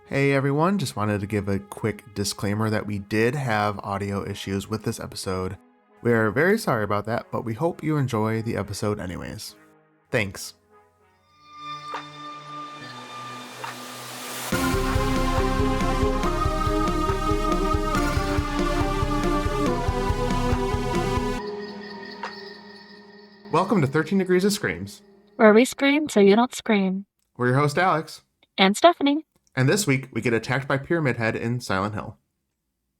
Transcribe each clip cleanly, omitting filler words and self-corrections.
Hey everyone, just wanted to give a quick disclaimer that we did have audio issues with this episode. We are very sorry about that, but we hope you enjoy the episode anyways. Thanks. Welcome to 13 Degrees of Screams. Where we scream so you don't scream. We're your host Alex. And Stephanie. And this week, we get attacked by Pyramid Head in Silent Hill.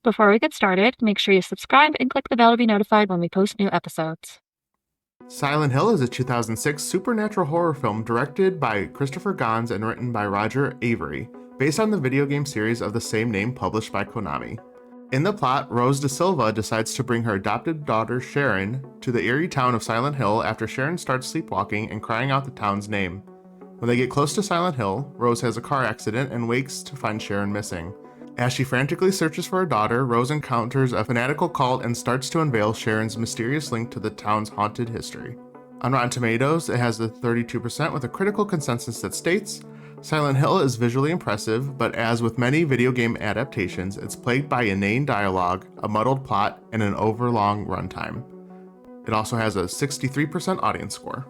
Before we get started, make sure you subscribe and click the bell to be notified when we post new episodes. Silent Hill is a 2006 supernatural horror film directed by Christopher Gans and written by Roger Avery, based on the video game series of the same name published by Konami. In the plot, Rose Da Silva decides to bring her adopted daughter Sharon to the eerie town of Silent Hill after Sharon starts sleepwalking and crying out the town's name. When they get close to Silent Hill, Rose has a car accident and wakes to find Sharon missing. As she frantically searches for her daughter, Rose encounters a fanatical cult and starts to unveil Sharon's mysterious link to the town's haunted history. On Rotten Tomatoes, it has a 32% with a critical consensus that states, Silent Hill is visually impressive, but as with many video game adaptations, it's plagued by inane dialogue, a muddled plot, and an overlong runtime. It also has a 63% audience score.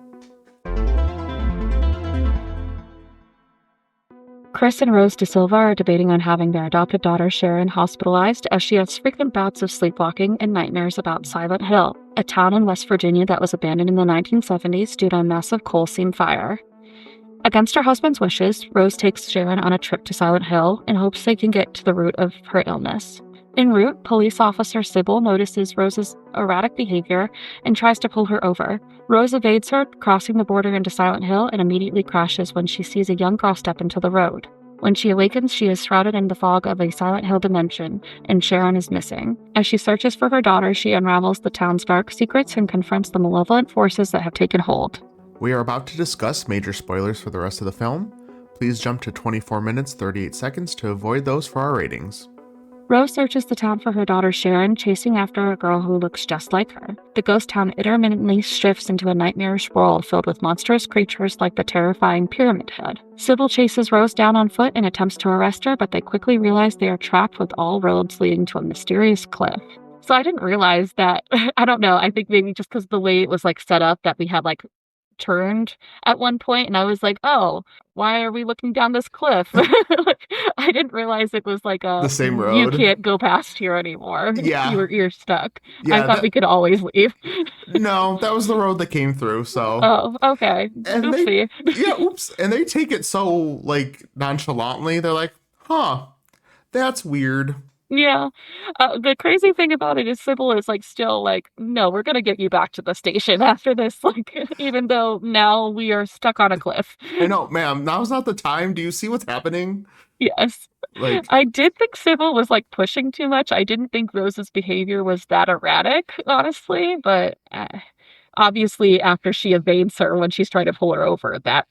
Chris and Rose Da Silva are debating on having their adopted daughter Sharon hospitalized as she has frequent bouts of sleepwalking and nightmares about Silent Hill, a town in West Virginia that was abandoned in the 1970s due to a massive coal seam fire. Against her husband's wishes, Rose takes Sharon on a trip to Silent Hill in hopes they can get to the root of her illness. En route, police officer Sybil notices Rose's erratic behavior and tries to pull her over. Rose evades her, crossing the border into Silent Hill, and immediately crashes when she sees a young girl step into the road. When she awakens, she is shrouded in the fog of a Silent Hill dimension, and Sharon is missing. As she searches for her daughter, she unravels the town's dark secrets and confronts the malevolent forces that have taken hold. We are about to discuss major spoilers for the rest of the film. Please jump to 24 minutes 38 seconds to avoid those for our ratings. Rose searches the town for her daughter Sharon, chasing after a girl who looks just like her. The ghost town intermittently shifts into a nightmarish world filled with monstrous creatures like the terrifying Pyramid Head. Sybil chases Rose down on foot and attempts to arrest her, but they quickly realize they are trapped with all roads leading to a mysterious cliff. So I didn't realize that, I don't know, I think maybe just because the way it was set up that we had turned at one point, and I was like, oh, why are we looking down this cliff? I didn't realize it was the same road. You can't go past here anymore. Yeah. You're stuck. Yeah, I thought we could always leave. No, that was the road that came through, so. Oh, okay. And Oopsie. oops. And they take it so, nonchalantly. They're like, huh, that's weird. Yeah. The crazy thing about it is Sybil is still no, we're gonna get you back to the station after this, even though now we are stuck on a cliff. I know, ma'am, now's not the time. Do you see what's happening? Yes. I did think Sybil was pushing too much. I didn't think Rose's behavior was that erratic, honestly, but obviously after she evades her when she's trying to pull her over, that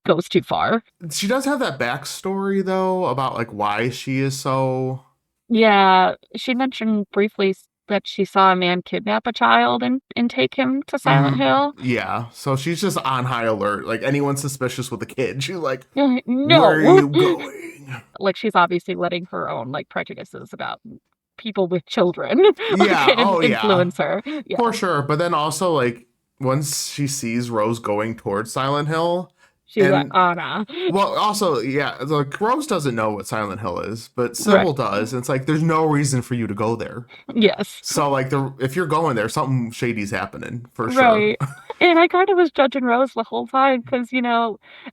goes too far. She does have that backstory, though, about why she is so... Yeah, she mentioned briefly that she saw a man kidnap a child and take him to Silent Hill. Yeah, so she's just on high alert. Anyone suspicious with a kid, she's like, no. Where are you going? She's obviously letting her own prejudices about people with children influence her. Yeah. For sure, but then also once she sees Rose going towards Silent Hill, she's like, oh, no. Well, also, yeah, Rose doesn't know what Silent Hill is, but Sybil does. And it's there's no reason for you to go there. Yes. So, if you're going there, something shady's happening, for sure. Right. And I kind of was judging Rose the whole time because,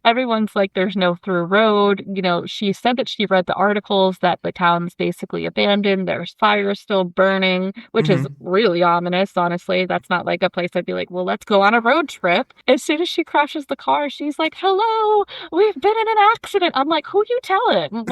everyone's there's no through road. She said that she read the articles that the town's basically abandoned. There's fire still burning, which is really ominous, honestly. That's not a place I'd be well, let's go on a road trip. As soon as she crashes the car, she's like, hello, we've been in an accident. I'm like, who you telling?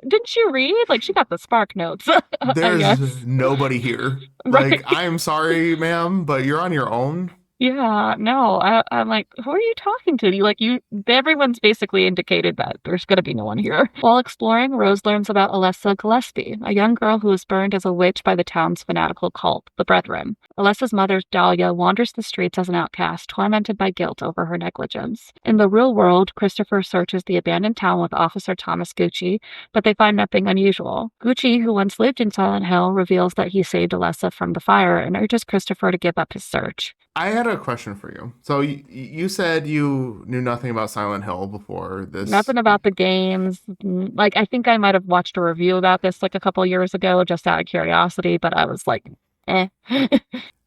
Didn't you read? She got the spark notes. There's nobody here. Right. I am sorry, ma'am, but you're on your own. Yeah, no, I'm like, who are you talking to? Everyone's basically indicated that there's going to be no one here. While exploring, Rose learns about Alessa Gillespie, a young girl who was burned as a witch by the town's fanatical cult, the Brethren. Alessa's mother, Dahlia, wanders the streets as an outcast, tormented by guilt over her negligence. In the real world, Christopher searches the abandoned town with Officer Thomas Gucci, but they find nothing unusual. Gucci, who once lived in Silent Hill, reveals that he saved Alessa from the fire and urges Christopher to give up his search. I had a question for you. So you said you knew nothing about Silent Hill before this. Nothing about the games. Like, I think I might have watched a review about this like a couple years ago, just out of curiosity, but I was like, eh.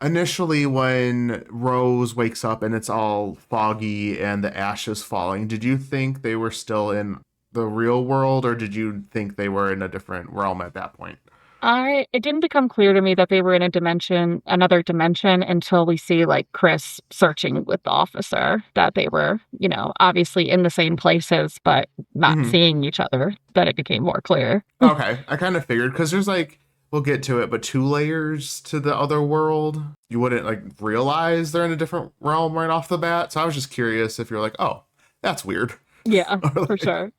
Initially, when Rose wakes up and it's all foggy and the ashes falling, did you think they were still in the real world, or did you think they were in a different realm at that point? It didn't become clear to me that they were in another dimension until we see like Chris searching with the officer, that they were, obviously in the same places, but not Hmm. seeing each other. Then it became more clear. Okay, I kind of figured because there's like we'll get to it, but two layers to the other world. You wouldn't like realize they're in a different realm right off the bat. So I was just curious if you're like, oh, that's weird. Yeah, Or for like, sure.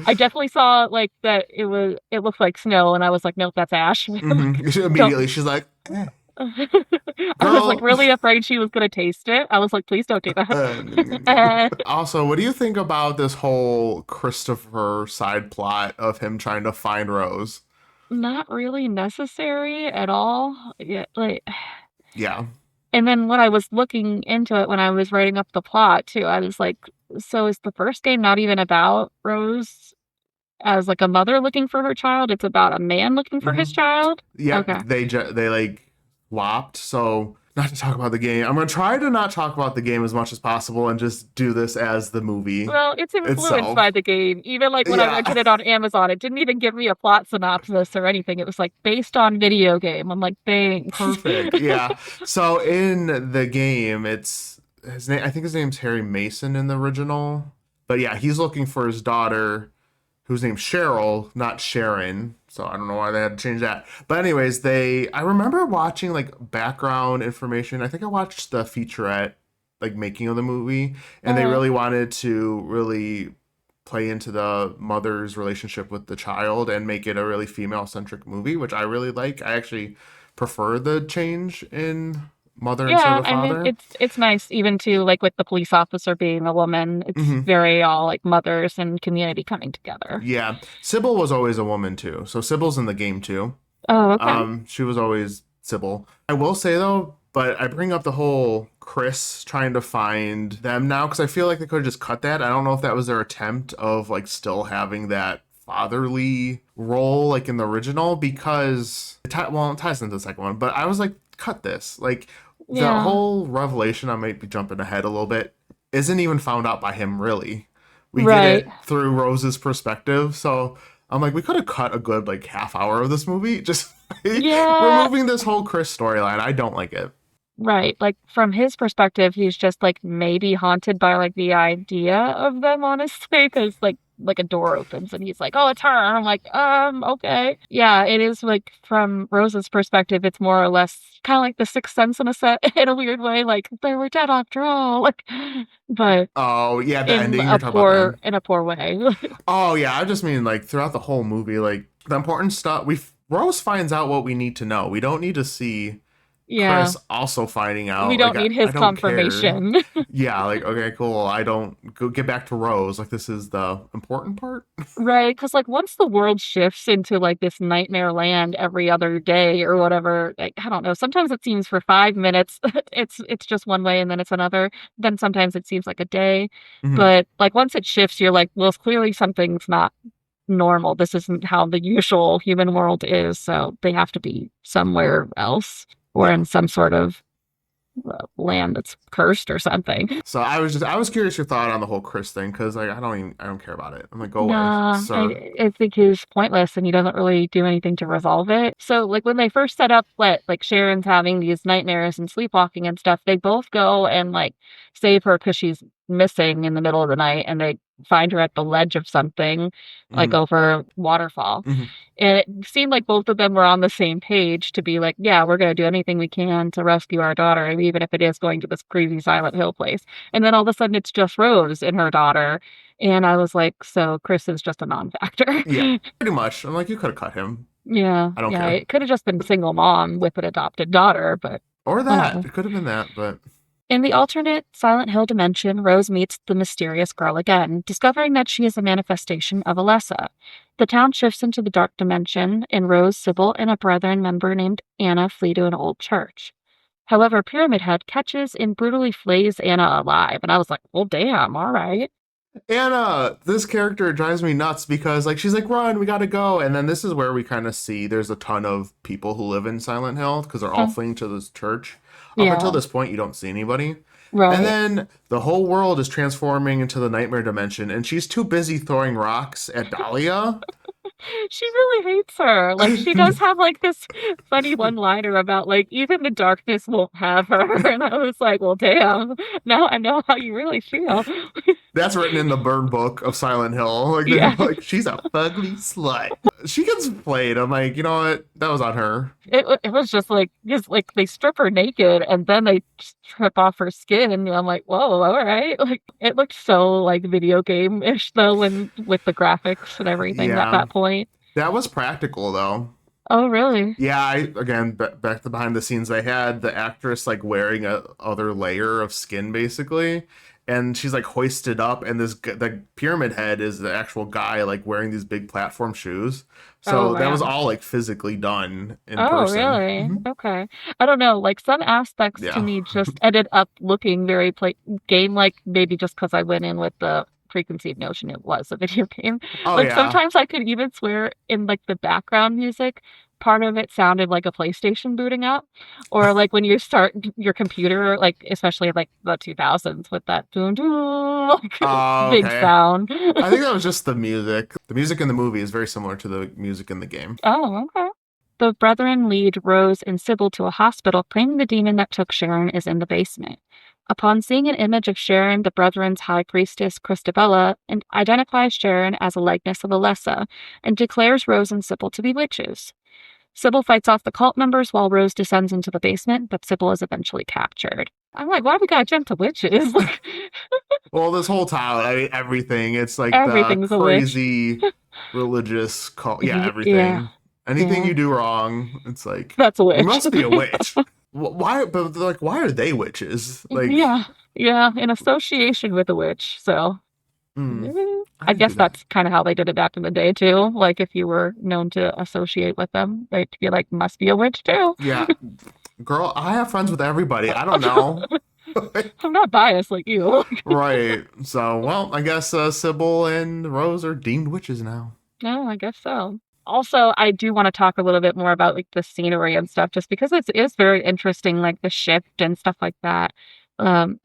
I definitely saw like that it looked like snow and I was like, nope, that's ash. Like, don't immediately she's like, I was like girl. really afraid she was gonna taste it. I was like, please don't do that. Also, what do you think about this whole Christopher side plot of him trying to find Rose? Not really necessary at all. Yeah, like, Yeah. and then when I was looking into it when I was writing up the plot too, I was like, so is the first game not even about Rose as like a mother looking for her child? It's about a man looking for his Hmm. child? Yep. Okay. They like swapped. So not to talk about the game. I'm gonna try to not talk about the game as much as possible and just do this as the movie Well, it's influenced itself. by the game. Even like when I Yeah. rented it on Amazon, it didn't even give me a plot synopsis or anything. It was like based on video game. I'm like, thanks. Perfect. Yeah. So in the game, it's his name. I think his name's Harry Mason in the original. But yeah, he's looking for his daughter, whose name's Cheryl, not Sharon. So I don't know why they had to change that. But anyways, I remember watching like background information. I think I watched the featurette, like making of the movie, and they uh, really wanted to really play into the mother's relationship with the child and make it a really female centric movie, which I really like. I actually prefer the change in mother instead yeah, of I mean father. it's nice even too like with the police officer being a woman. It's Hmm. very all like mothers and community coming together. Yeah, Sybil was always a woman too, so Sybil's in the game too. Oh, okay. She was always Sybil. I will say though, but I bring up the whole Chris trying to find them now because I feel like they could have just cut that. I don't know if that was their attempt of like still having that fatherly role like in the original because well, it ties into the second one, but I was like, cut this. Like the Yeah. whole revelation, I might be jumping ahead a little bit, isn't even found out by him really. We get Right. it through Rose's perspective, so I'm like, we could have cut a good like half hour of this movie just Yeah. removing this whole Chris storyline. I don't like it. Right. Like from his perspective, he's just like maybe haunted by like the idea of them, honestly, because like a door opens and he's like, "Oh, it's her." And I'm like, okay. Yeah, it is like from Rose's perspective, it's more or less kind of like the Sixth Sense in a set in a weird way, like they were dead after all. Like, but Oh yeah, the ending. You're talking about the end. in a poor way. Oh yeah, I just mean like throughout the whole movie, like the important stuff. Rose finds out what we need to know. We don't need to see Yeah. Chris also finding We out. Like don't need I his don't care. confirmation. Yeah, like okay, cool. I don't go get back to Rose. Like this is the important part. Right, because like once the world shifts into like this nightmare land every other day or whatever, like I don't know, sometimes it seems for 5 minutes it's just one way and then it's another. Then sometimes it seems like a day. Mhm. But like once it shifts, you're like, well, clearly something's not normal. This isn't how the usual human world is, so they have to be somewhere else or Yeah. in some sort of land that's cursed or something. So I was curious your thought on the whole Chris thing because like I don't care about it. I'm like go away, Nah, sir. I think he's pointless and he doesn't really do anything to resolve it. So, like, when they first set up what, like, Sharon's having these nightmares and sleepwalking and stuff, they both go and, like, save her because she's missing in the middle of the night and they find her at the ledge of something, like Mm-hmm. over a waterfall. Mm-hmm. And it seemed like both of them were on the same page to be like, yeah, we're going to do anything we can to rescue our daughter, even if it is going to this crazy Silent Hill place. And then all of a sudden it's just Rose and her daughter. And I was like, so Chris is just a non-factor. Yeah, pretty much. I'm like, you could have cut him. Yeah, I don't yeah. care. It could have just been single mom with an adopted daughter, but Or that. whatever. It could have been that, but In the alternate Silent Hill dimension, Rose meets the mysterious girl again, discovering that she is a manifestation of Alessa. The town shifts into the dark dimension, and Rose, Sybil, and a Brethren member named Anna flee to an old church. However, Pyramid Head catches and brutally flays Anna alive, and I was like, well, damn, all right. Anna, this character drives me nuts because like she's like, run, we gotta go. And then this is where we kind of see there's a ton of people who live in Silent Hill because they're all Huh. fleeing to this church. Up until Yeah, this point, you don't see anybody. And right. then the whole world is transforming into the nightmare dimension, and she's too busy throwing rocks at Dahlia. She really hates her. Like, she does have like this funny one-liner about like even the darkness won't have her. And I was like, well, damn. Now I know how you really feel. That's written in the burn book of Silent Hill. Like they're Yeah. like, she's a fugly slut. She gets played. I'm like, you know what? That was on her. It was just like they strip her naked and then they strip off her skin and I'm like, whoa, all right. Like it looked so like video game-ish though when with the graphics and everything at Yeah, that point. that was practical though. Oh, really? Yeah, again back to behind the scenes. They had the actress like wearing a other layer of skin basically, and she's like hoisted up, and the pyramid head is the actual guy like wearing these big platform shoes. Oh, So that was man. all like physically done in Oh, person. really? Okay. I don't know. Like some aspects to Yeah. me just ended up looking very play game-like, maybe just because I went in with the preconceived notion it was a video game. Oh Like yeah. sometimes I could even swear in like the background music, part of it sounded like a PlayStation booting up, or like when you start your computer, like especially like the 2000s with that boom boom like Oh, big okay. sound. I think that was just the music. The music in the movie is very similar to the music in the game. Oh, okay. The Brethren lead Rose and Sybil to a hospital, claiming the demon that took Sharon is in the basement. Upon seeing an image of Sharon, the Brethren's high priestess, Christabella, and identifies Sharon as a likeness of Alessa, and declares Rose and Sybil to be witches. Sybil fights off the cult members while Rose descends into the basement, but Sybil is eventually captured. I'm like, why do we gotta jump to witches? Like, Well, this whole town, I mean, everything. It's like the everything's a witch. crazy religious cult. Yeah, Yeah, everything. Anything yeah. you do wrong, it's like That's a you witch. must be a witch. Why? But they're like, why are they witches? Like, Yeah, yeah, in association with a witch. So mm, I I didn't do guess that. that's kind of how they did it back in the day too. Like if you were known to associate with them, they'd be like, must be a witch too. Yeah, girl, I have friends with everybody. I don't know. I'm not biased like you. Right. So, well, I guess Sybil and Rose are deemed witches now. No, I guess so. Also, I do want to talk a little bit more about like the scenery and stuff, just because it is very interesting, like the shift and stuff like that.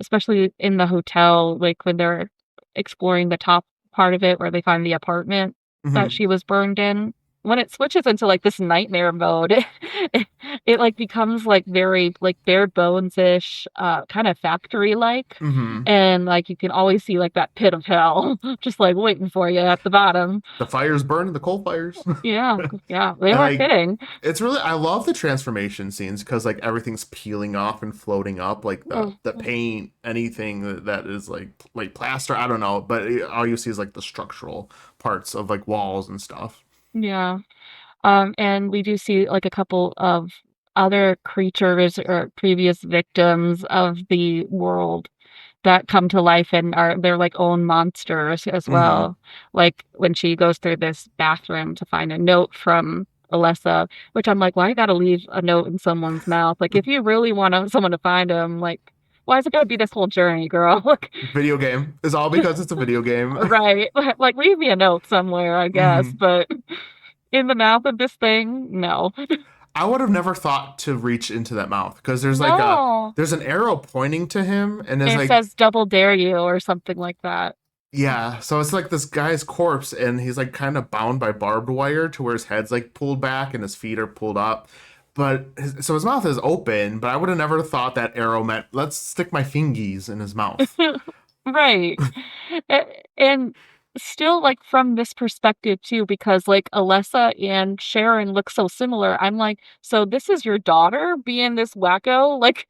Especially in the hotel, like when they're exploring the top part of it where they find the apartment that Hmm. she was burned in. When it switches into like this nightmare mode, it like becomes like very like bare bones-ish, kind of factory-like. Hmm. And like you can always see like that pit of hell just like waiting for you at the bottom. The fires burn, the coal fires. Yeah, yeah, they And weren't like kidding. it's really I love the transformation scenes because like everything's peeling off and floating up, like Oh, the paint, anything that is like plaster, I don't know, but all you see is like the structural parts of like walls and stuff. yeah. And we do see like a couple of other creatures or previous victims of the world that come to life and are their like own monsters as Hmm. well. Like when she goes through this bathroom to find a note from Alessa, which I'm like, why you gotta leave a note in someone's mouth? Like if you really want someone to find him, like why is it gonna be this whole journey, girl? Like, Video game is all because it's a video game. right. Like leave me a note somewhere, I guess, Hmm. but in the mouth of this thing, no. I would have never thought to reach into that mouth because No. there's an arrow pointing to him, and there's And it like, says double dare you or something like that. yeah, so it's like this guy's corpse, and he's like kind of bound by barbed wire to where his head's like pulled back and his feet are pulled up. But so his mouth is open, but I would have never thought that arrow meant let's stick my fingies in his mouth. Right. And still, like, from this perspective too, because, like, Alessa and Sharon look so similar, I'm like, "So this is your daughter being this wacko, like,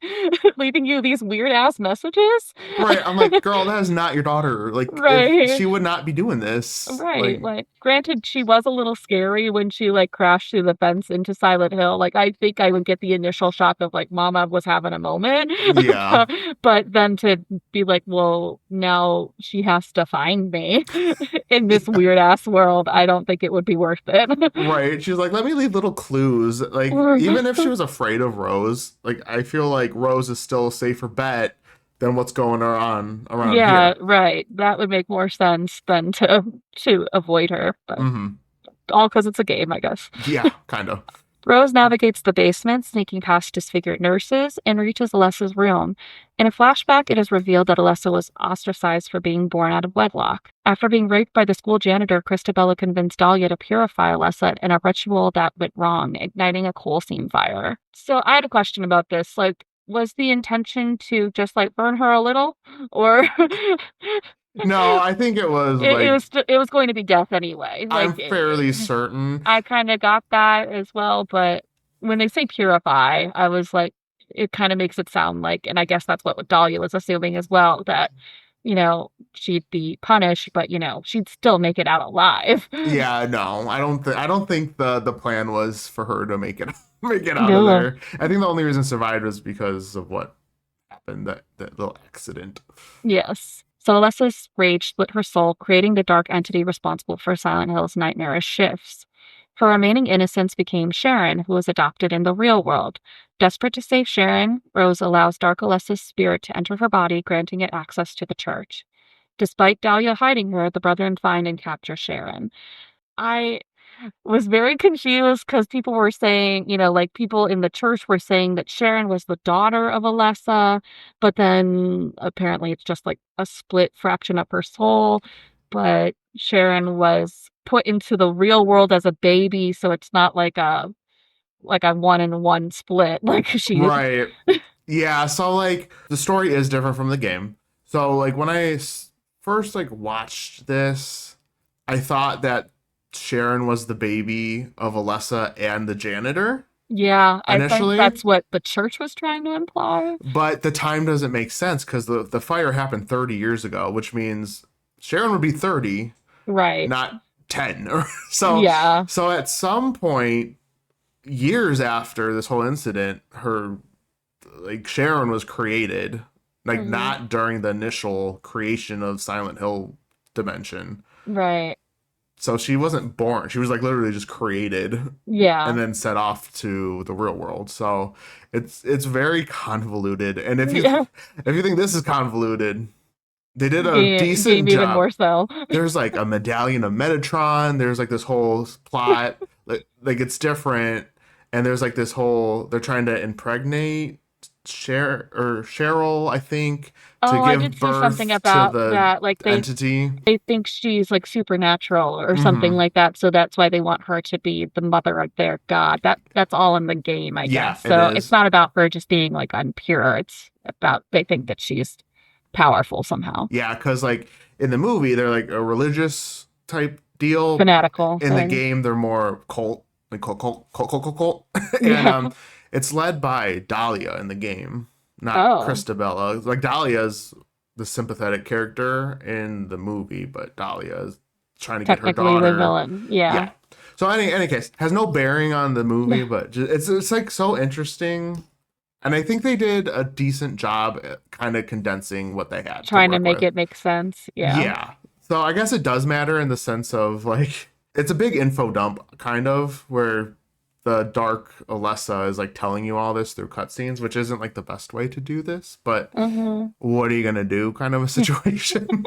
leaving you these weird ass messages?" Right. I'm like, girl, that is not your daughter. Like, if Right. she would not be doing this. Right, Like, like, granted, she was a little scary when she, like, crashed through the fence into Silent Hill, like, I think I would get the initial shock of, like, mama was having a moment, yeah. but then to be like, "Well, now she has to find me in this Yeah. weird-ass world," I don't think it would be worth it. Right. She's like, let me leave little clues. Like, even if she was afraid of Rose, like, I feel like Rose is still a safer bet than what's going on around Yeah, here. right, that would make more sense than to avoid her, but Mm-hmm. all because it's a game, I guess. Yeah, kind of. Rose navigates the basement, sneaking past disfigured nurses, and reaches Alessa's room. In a flashback, it is revealed that Alessa was ostracized for being born out of wedlock. After being raped by the school janitor, Christabella convinced Dahlia to purify Alessa in a ritual that went wrong, igniting a coal seam fire. So I had a question about this. Like, was the intention to just like burn her a little, or No, I think it was like, it was going to be death anyway? I'm fairly certain. I kind of got that as well, but when they say purify, I was like, it kind of makes it sound like, and I guess that's what Dahlia was assuming as well, that, she'd be punished, but, she'd still make it out alive. Yeah, no, I don't think the plan was for her to make it make it out of No. there. I think the only reason survived was because of what happened, that little accident. Yes. So Alessa's rage split her soul, creating the dark entity responsible for Silent Hill's nightmarish shifts. Her remaining innocence became Sharon, who was adopted in the real world. Desperate to save Sharon, Rose allows Dark Alessa's spirit to enter her body, granting it access to the church. Despite Dahlia hiding her, the brethren find and capture Sharon. I was very confused because people were saying, like people in the church were saying that Sharon was the daughter of Alessa, but then apparently it's just like a split fraction of her soul. But Sharon was put into the real world as a baby, so it's not like a one in one split. Like she Right. Yeah, so like the story is different from the game. So like when first like watched this, I thought that Sharon was the baby of Alessa and the janitor Yeah, I think initially, that's what the church was trying to imply. but the time doesn't make sense because the fire happened 30 years ago, which means Sharon would be 30, Right. not 10. so Yeah. so at some point, years after this whole incident, her like Sharon was created, like Hmm. not during the initial creation of Silent Hill dimension. Right. So she wasn't born. She was like literally just created Yeah. and then set off to the real world. So it's very convoluted. And if you Yeah. if you think this is convoluted, they did a Game decent even job. more so. There's like a medallion of Metatron. There's like this whole plot. Like it's different. And there's like this whole they're trying to impregnate Cheryl, I think, to Oh, I did give see something birth to about the that. Like entity. they think she's like supernatural or something Hmm. like that, so that's why they want her to be the mother of their god. That's all in the game, I Yeah, guess. it So it's is. not about her just being like unpure. It's about they think that she's powerful somehow. Yeah, because like in the movie, they're like a religious type deal. Fanatical In the thing. game, they're more cult, like cult. And Yeah. it's led by Dahlia in the game, not Oh. Christabella. Like Dahlia's the sympathetic character in the movie, but Dahlia is trying to get her Technically the daughter. villain. Yeah. Yeah. So any case, has no bearing on the movie, but it's like so interesting, and I think they did a decent job at kind of condensing what they had to Trying to work make with. it make sense. Yeah. Yeah. So I guess it does matter in the sense of like it's a big info dump kind of where the dark Alessa is like telling you all this through cutscenes, which isn't like the best way to do this, but Hmm. what are you gonna do kind of a situation.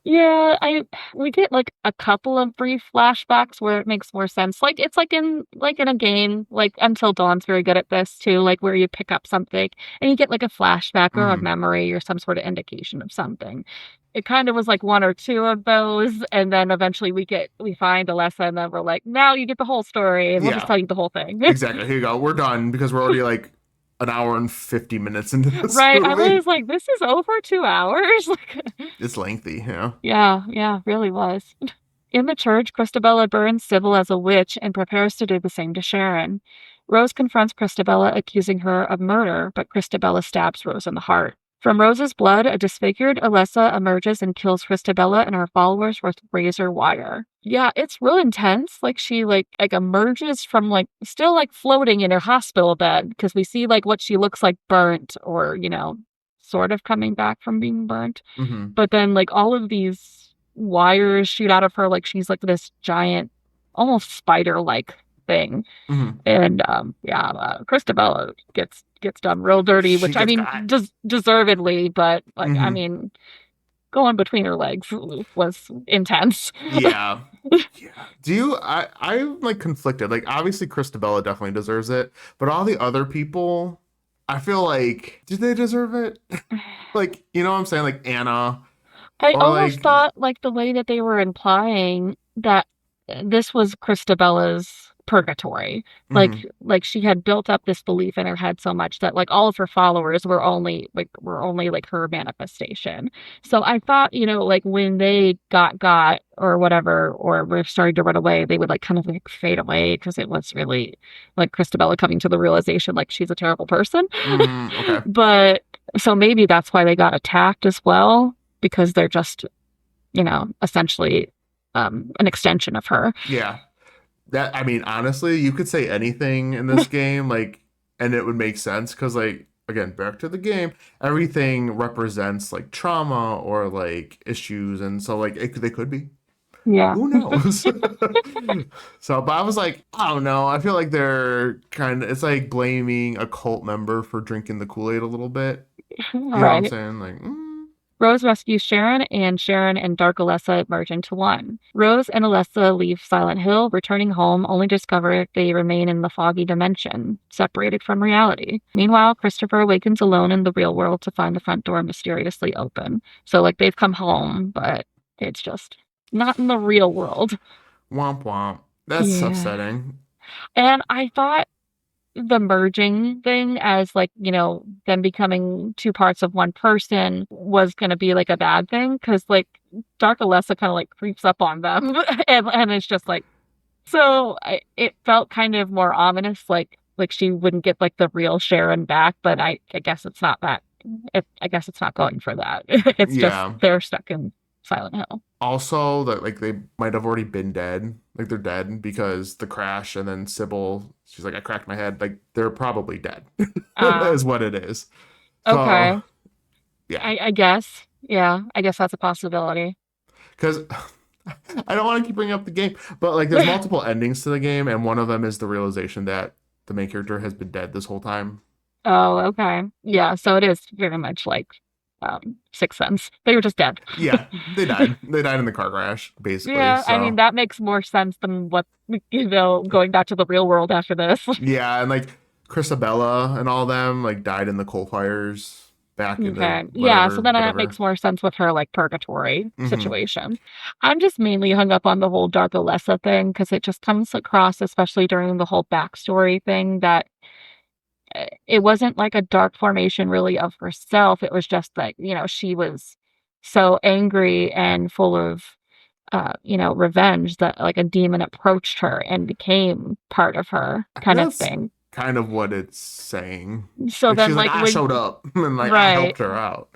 Yeah, I we get like a couple of brief flashbacks where it makes more sense. Like it's like in a game, like Until Dawn's very good at this too, like where you pick up something and you get like a flashback or a Hmm. memory or some sort of indication of something. It kind of was like one or two of those, and then eventually we find a lesson, and then we're like, now you get the whole story, and we'll just Yeah, tell you the whole thing. exactly. Here you go. We're done because we're already like an hour and 50 minutes into this Right. I movie. was like, this is over 2 hours. Like, It's lengthy, yeah. yeah, really was. In the church, Christabella burns Sybil as a witch and prepares to do the same to Sharon. Rose confronts Christabella, accusing her of murder, but Christabella stabs Rose in the heart. From Rose's blood, a disfigured Alessa emerges and kills Christabella and her followers with razor wire. Yeah, it's real intense. Like she like emerges from like still like floating in her hospital bed because we see like what she looks like burnt or, sort of coming back from being burnt. Hmm. But then like all of these wires shoot out of her like she's like this giant, almost spider-like thing. Hmm. And Christabella gets done real dirty, She which I gets mean got. deservedly, but like I Hmm. mean going between her legs was intense. Yeah. Yeah. I'm like conflicted. Like obviously Christabella definitely deserves it, but all the other people, I feel like, do they deserve it? Like, you know what I'm saying? Like Anna I or almost like thought like the way that they were implying that this was Christabella's purgatory. mhm. Like she had built up this belief in her head so much that like all of her followers were only like her manifestation. So I thought, like when they got or whatever or were starting to run away, they would like kind of like fade away because it was really like Christabella coming to the realization like she's a terrible person. Okay. But so maybe that's why they got attacked as well because they're just, essentially an extension of her. Yeah. That, I mean, honestly, you could say anything in this game, like, and it would make sense because, like, again, back to the game, everything represents like trauma or like issues, and so like they could be. Yeah. Who knows? So, but I was like, I don't know. I feel like they're it's like blaming a cult member for drinking the Kool Aid a little bit. You know what I'm Right. saying? Like, Rose rescues Sharon and Dark Alessa merge into one. Rose and Alessa leave Silent Hill, returning home only to discover they remain in the foggy dimension, separated from reality. Meanwhile, Christopher awakens alone in the real world to find the front door mysteriously open. So, like, they've come home, but it's just not in the real world. womp womp. That's Yeah. upsetting. And I thought the merging thing as like, them becoming two parts of one person was going to be like a bad thing because like Dark Alessa kind of like creeps up on them and it's just like it felt kind of more ominous like she wouldn't get like the real Sharon back, but I guess it's not that I guess it's not going for that. It's just Yeah. they're stuck in Silent Hill. Also, that like they might have already been dead. Like they're dead because the crash, and then Sybil, she's like, I cracked my head. Like they're probably dead, uh is what it is. So okay. yeah, I guess, yeah, I guess that's a possibility. because I don't want to keep bringing up the game, but like there's multiple endings to the game, and one of them is the realization that the main character has been dead this whole time. Oh, okay. Yeah, so it is very much like Sixth Sense. They were just dead. Yeah, they died. They died in the car crash, basically. Yeah, I mean So that makes more sense than what going back to the real world after this. yeah, and like Chrisabella and all them like died in the coal fires back in the Okay. Yeah, so then that whatever. makes more sense with her like purgatory Hmm. situation. I'm just mainly hung up on the whole Dark Alessa thing because it just comes across, especially during the whole backstory thing, that it wasn't like a dark formation really of herself. It was just that, she was so angry and full of, revenge that like a demon approached her and became part of her kind of That's thing. kind of what it's saying. So Like then she's like, like I when, showed up and like I right. helped her out.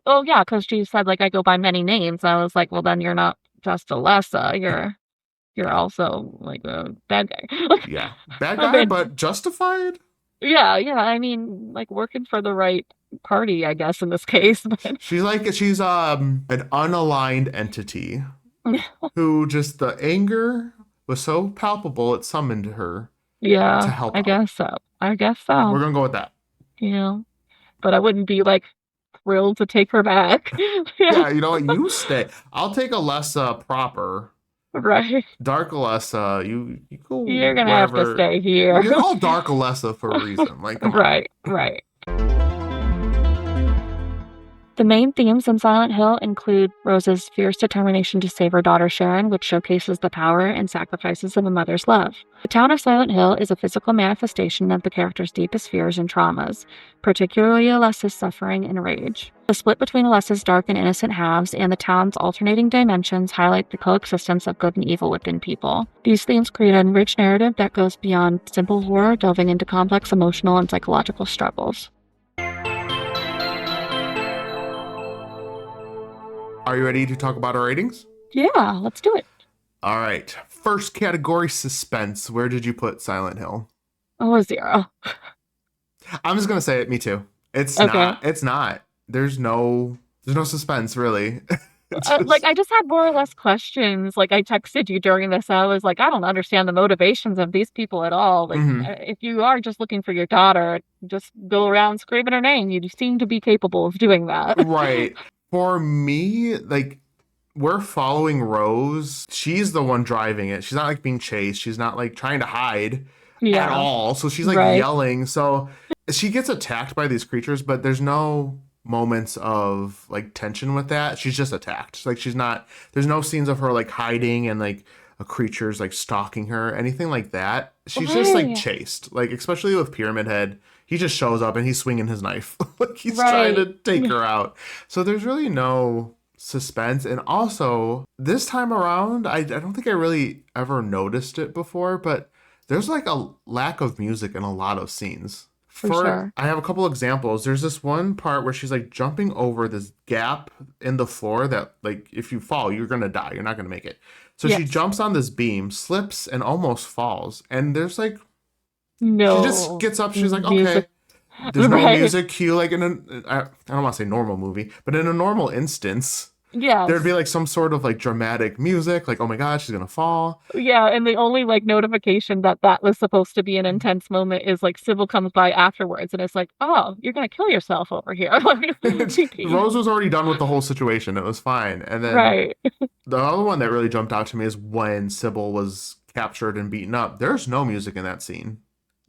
Oh yeah, because she said like I go by many names. I was like, well then you're not just Alessa. You're also like a bad guy. Yeah. Bad I guy, mean, but justified? yeah. I mean, like working for the right party, I guess, in this case. But She's an unaligned entity who just the anger was so palpable it summoned her to yeah, help I out. guess so. I guess We're so. gonna go with that. Yeah. But I wouldn't be like thrilled to take her back. Yeah. Yeah, you know what? You stay. I'll take Alessa proper. Right. Dark Alessa, you go You're gonna have to wherever. stay here. You're all Dark Alessa for a reason. Like, come on. Right. The main themes in Silent Hill include Rose's fierce determination to save her daughter Sharon, which showcases the power and sacrifices of a mother's love. The town of Silent Hill is a physical manifestation of the character's deepest fears and traumas, particularly Alessa's suffering and rage. The split between Alessa's dark and innocent halves and the town's alternating dimensions highlight the coexistence of good and evil within people. These themes create a rich narrative that goes beyond simple horror, delving into complex emotional and psychological struggles. Are you ready to talk about our ratings? Yeah, let's do it. All right. First category, suspense. Where did you put Silent Hill? Oh, a 0. I'm just gonna say it. Me too. It's Okay. not. It's not. There's no suspense really. I just had more or less questions. Like, I texted you during this. I was like, I don't understand the motivations of these people at all. Like, if you are just looking for your daughter, just go around screaming her name. You seem to be capable of doing that. Right. For me, like, we're following Rose. She's the one driving it. She's not like being chased. She's not like trying to hide at all. So she's like yelling. So she gets attacked by these creatures, but there's no moments of like tension with that. She's just attacked. Like there's no scenes of her like hiding and like a creature's like stalking her, anything like that. She's just like chased. Like, especially with Pyramid Head, he just shows up and he's swinging his knife. Like he's trying to take her out. So there's really no suspense. And also this time around, I don't think I really ever noticed it before, but there's like a lack of music in a lot of scenes. For sure. I have a couple examples. There's this one part where she's like jumping over this gap in the floor that like if you fall, you're gonna die. You're not gonna make it. So she jumps on this beam, slips, and almost falls. And there's like she just gets up. She's like, okay. There's no music cue. Like I don't want to say normal movie, but in a normal instance, there'd be like some sort of like dramatic music, like, oh my god, she's gonna fall. Yeah, and the only like notification that was supposed to be an intense moment is like Sybil comes by afterwards, and it's like, oh, you're gonna kill yourself over here. Rose was already done with the whole situation. It was fine. And then the other one that really jumped out to me is when Sybil was captured and beaten up. There's no music in that scene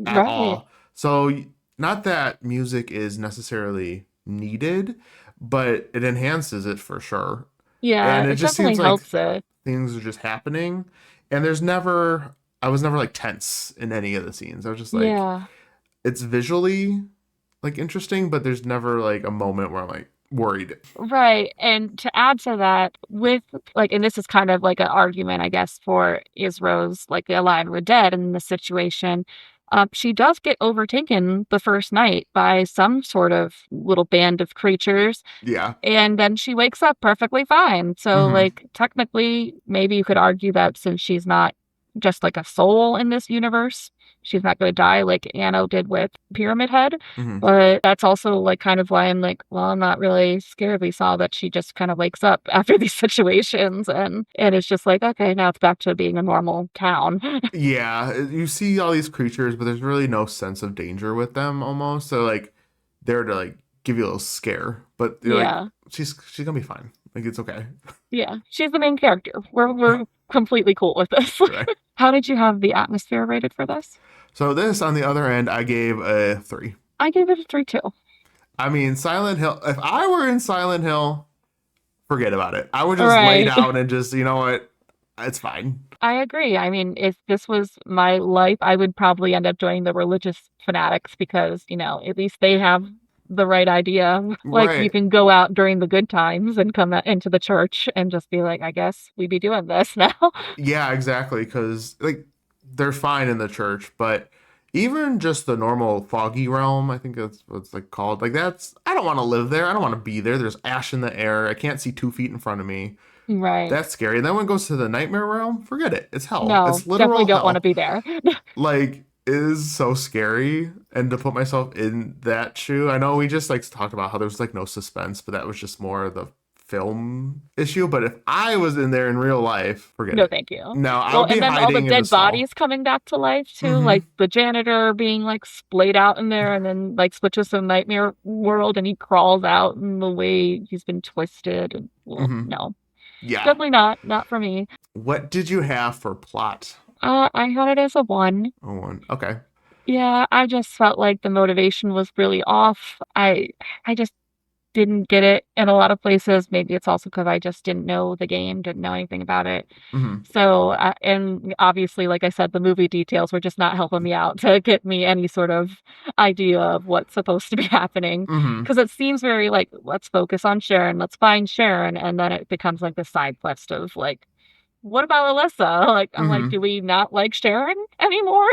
at all. So not that music is necessarily needed, but it enhances it for sure. Yeah, and it just seems like helps it. Things are just happening, and I was never like tense in any of the scenes. I was just like, it's visually like interesting, but there's never like a moment where I'm like worried. Right. And to add to that, with like, and this is kind of like an argument, I guess, for is Rose like alive or dead in this situation? She does get overtaken the first night by some sort of little band of creatures. Yeah. And then she wakes up perfectly fine. So, like, technically, maybe you could argue that since she's not just like a soul in this universe, she's not going to die like Anno did with Pyramid Head. But that's also like kind of why I'm like, well, I'm not really scared. We saw that she just kind of wakes up after these situations and it's just like, okay, now it's back to being a normal town. Yeah, you see all these creatures, but there's really no sense of danger with them almost. So like they're to like give you a little scare, but you're like, she's gonna be fine. Like, it's okay. Yeah, she's the main character. We're completely cool with this. Right. How did you have the atmosphere rated for this? So this, on the other end, I gave a 3. I gave it a 3 too. I mean, Silent Hill, if I were in Silent Hill, forget about it. I would just lay down and just, you know what, it's fine. I agree. I mean, if this was my life, I would probably end up joining the religious fanatics because, you know, at least they have the right idea. Like, you can go out during the good times and come into the church and just be like, I guess we be doing this now. Yeah, exactly. Because, like, they're fine in the church, but even just the normal foggy realm, I think that's what it's like called. Like, I don't want to live there. I don't want to be there. There's ash in the air. I can't see 2 feet in front of me. Right. That's scary. And then when it goes to the nightmare realm, forget it. It's hell. No, it's literal definitely don't hell. want to be there. Like, it is so scary. And to put myself in that shoe, I know we just like talked about how there's like no suspense, but that was just more of the film issue. But if I was in there in real life, forget it. No, thank you. No, I'll be hiding in the and then all the dead bodies coming back to life too, like the janitor being like splayed out in there, and then like switches to the nightmare world, and he crawls out in the way he's been twisted. And no, definitely not for me. What did you have for plot? I had it as a 1. A 1. Okay. Yeah, I just felt like the motivation was really off. I just didn't get it in a lot of places. Maybe it's also because I just didn't know the game, didn't know anything about it. Hmm. So, and obviously, like I said, the movie details were just not helping me out to get me any sort of idea of what's supposed to be happening. Hmm. Because it seems very like, let's focus on Sharon, let's find Sharon. And then it becomes like the side quest of like, what about Alyssa? Like, I'm like, Hmm. do we not like Sharon anymore?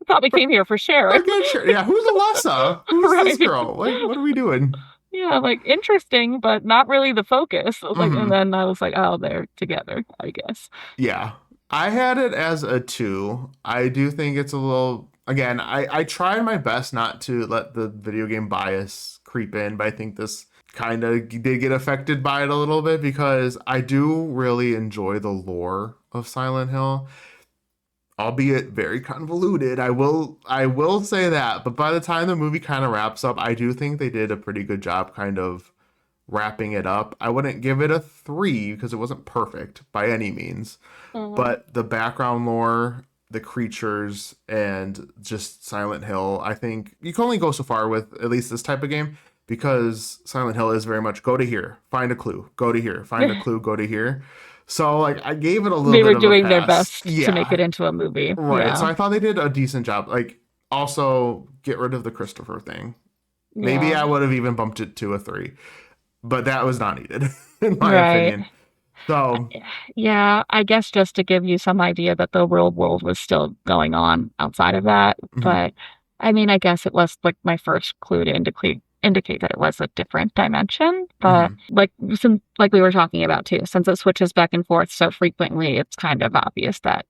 Thought we came here for Sharon. Forget sure. Yeah, who's Alessa? Who's this Right. girl? Like, what are we doing? Yeah, like interesting, but not really the focus. Like, and Hmm. then I was like, oh, they're together, I guess. Yeah. I had it as a two. I do think it's a little, again, I tried my best not to let the video game bias creep in, but I think this kind of did get affected by it a little bit because I do really enjoy the lore of Silent Hill, albeit very convoluted. I will say that, but by the time the movie kind of wraps up, I do think they did a pretty good job kind of wrapping it up. I wouldn't give it a 3 because it wasn't perfect by any means, Mhm. but the background lore, the creatures, and just Silent Hill, I think you can only go so far with at least this type of game because Silent Hill is very much go to here, find a clue, go to here, find a clue, go to here. So like I gave it a little They bit were of a doing their pass. best to make Yeah, it into a movie. right. So Yeah. I thought they did a decent job. Like also get rid of the Christopher thing. Maybe Yeah. I would have even bumped it to a 3, but that was not needed in my Right. opinion. So, Yeah, I guess just to give you some idea that the real world was still going on outside of that. mhm, But I mean, I guess it was like my first clue to indicate that it was a different dimension. But mhm, like we were talking about too, since it switches back and forth so frequently, it's kind of obvious that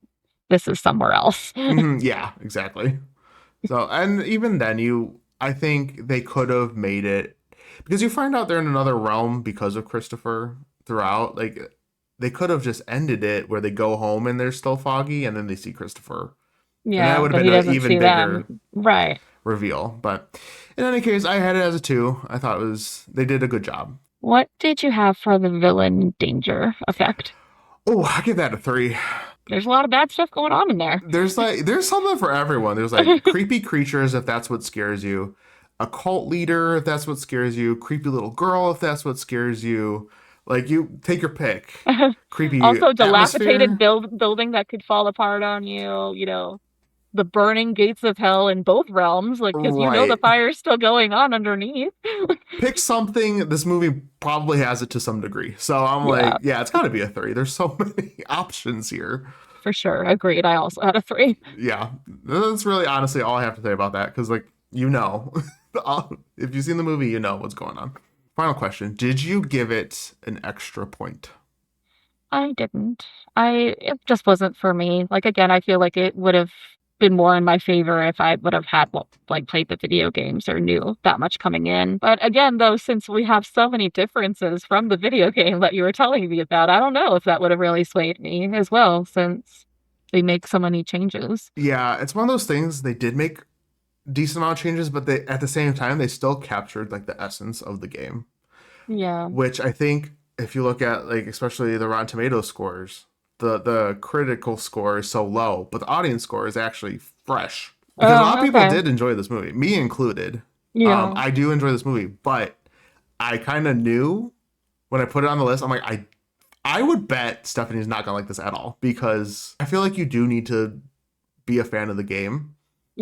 this is somewhere else. mhm, yeah, exactly. So, and even then, I think they could have made it because you find out they're in another realm because of Christopher throughout. Like, they could have just ended it where they go home and they're still foggy, and then they see Christopher, and that Yeah, would have but been he an doesn't even see them. bigger Right. reveal. But in any case, I had it as a 2. I thought it was they did a good job. What did you have for the villain danger effect? Oh, I give that a 3. There's a lot of bad stuff going on in there. There's something for everyone. There's like creepy creatures if that's what scares you, a cult leader if that's what scares you, creepy little girl if that's what scares you. Like you take your pick. Creepy Also, dilapidated atmosphere. building that could fall apart on you, the burning gates of hell in both realms, like, because the Right. fire's still going on underneath. Pick something. This movie probably has it to some degree. So I'm Yeah, like, yeah, it's got to be a 3. There's so many options here. for sure. Agreed. I also had a 3. Yeah, that's really honestly all I have to say about that because like if you've seen the movie, you know what's going on. Final question: did you give it an extra point? I didn't. It just wasn't for me. Like, again, I feel like it would have been more in my favor if I would have had, well, like, played the video games or knew that much coming in. But again, though, since we have so many differences from the video game that you were telling me about, I don't know if that would have really swayed me as well, since they make so many changes. Yeah, it's one of those things. They did make decent amount of changes, but they at the same time they still captured like the essence of the game, Yeah. which I think if you look at like especially the Rotten Tomatoes scores, the critical score is so low, but the audience score is actually fresh because a lot of Oh, people okay. did enjoy this movie, me included. Yeah. I do enjoy this movie, but I kind of knew when I put it on the list. I'm like, I would bet Stephanie's not gonna like this at all because I feel like you do need to be a fan of the game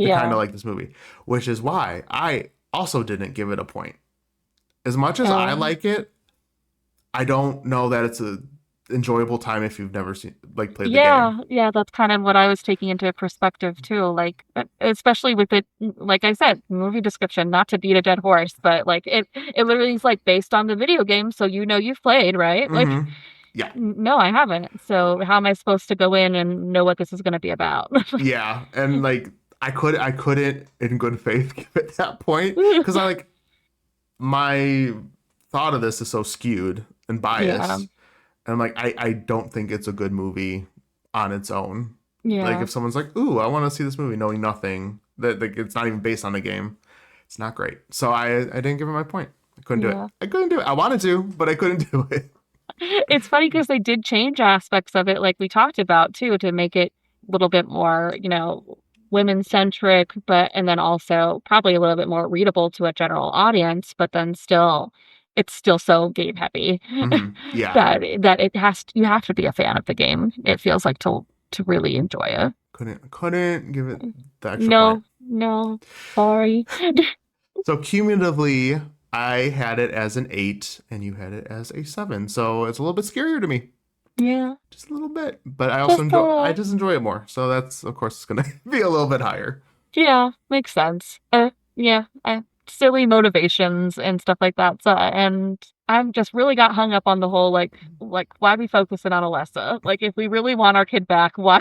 to kind of Yeah. like this movie, which is why I also didn't give it a point. As much as I Um, like it, I don't know that it's a enjoyable time if you've never seen like played the game. yeah, that's kind of what I was taking into perspective too. Like, especially with it, like I said, movie description, not to beat a dead horse, but like it literally is like based on the video game, so you've played, right? Like, Mm-hmm. Yeah, no, I haven't. So how am I supposed to go in and know what this is going to be about? yeah, and like I couldn't in good faith give it that point because I like my thought of this is so skewed and Yeah, biased. And I'm like, I don't think it's a good movie on its own. Like yeah, if someone's like, ooh, I want to see this movie knowing nothing, that like, it's not even based on the game, it's not great. So I didn't give it my point. I couldn't do it. yeah. I couldn't do it. I wanted to, but I couldn't do it. It's funny because they did change aspects of it, like we talked about too, to make it a little bit more, women-centric, and then also probably a little bit more readable to a general audience, but then still, it's still so game heavy Yeah. that you have to be a fan of the game, it feels like, to really enjoy it. Couldn't give it the extra point. No, sorry. So cumulatively, I had it as an 8 and you had it as a 7. So it's a little bit scarier to me. Yeah. Just a little bit. But I just enjoy it more. So that's, of course, it's going to be a little bit higher. Yeah, makes sense. Silly motivations and stuff like that. So, and I'm just really got hung up on the whole like why be focusing on Alessa? Like, if we really want our kid back, why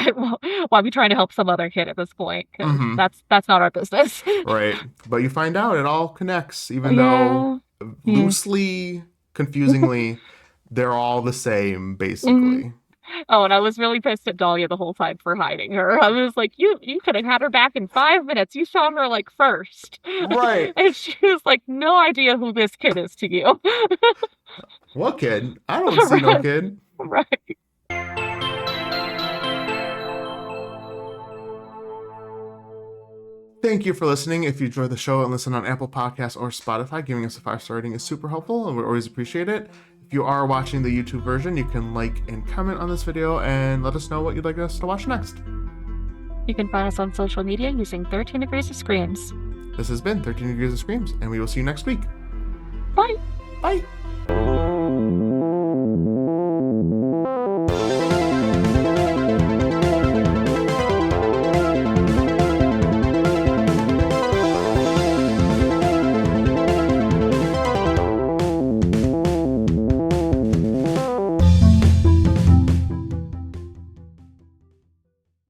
be trying to help some other kid at this point? Because that's not our business. Right. But you find out it all connects, even though loosely, confusingly, they're all the same, basically. Oh, and I was really pissed at Dahlia the whole time for hiding her. I was like, you could have had her back in 5 minutes. You saw her like first. Right. And she was like, no idea who this kid is to you. What kid? I don't see no kid. Right. Thank you for listening. If you enjoy the show and listen on Apple Podcasts or Spotify, giving us a 5-star rating is super helpful and we always appreciate it. If you are watching the YouTube version, you can like and comment on this video and let us know what you'd like us to watch next. You can find us on social media using 13 Degrees of Screams. This has been 13 Degrees of Screams, and we will see you next week. Bye. Bye.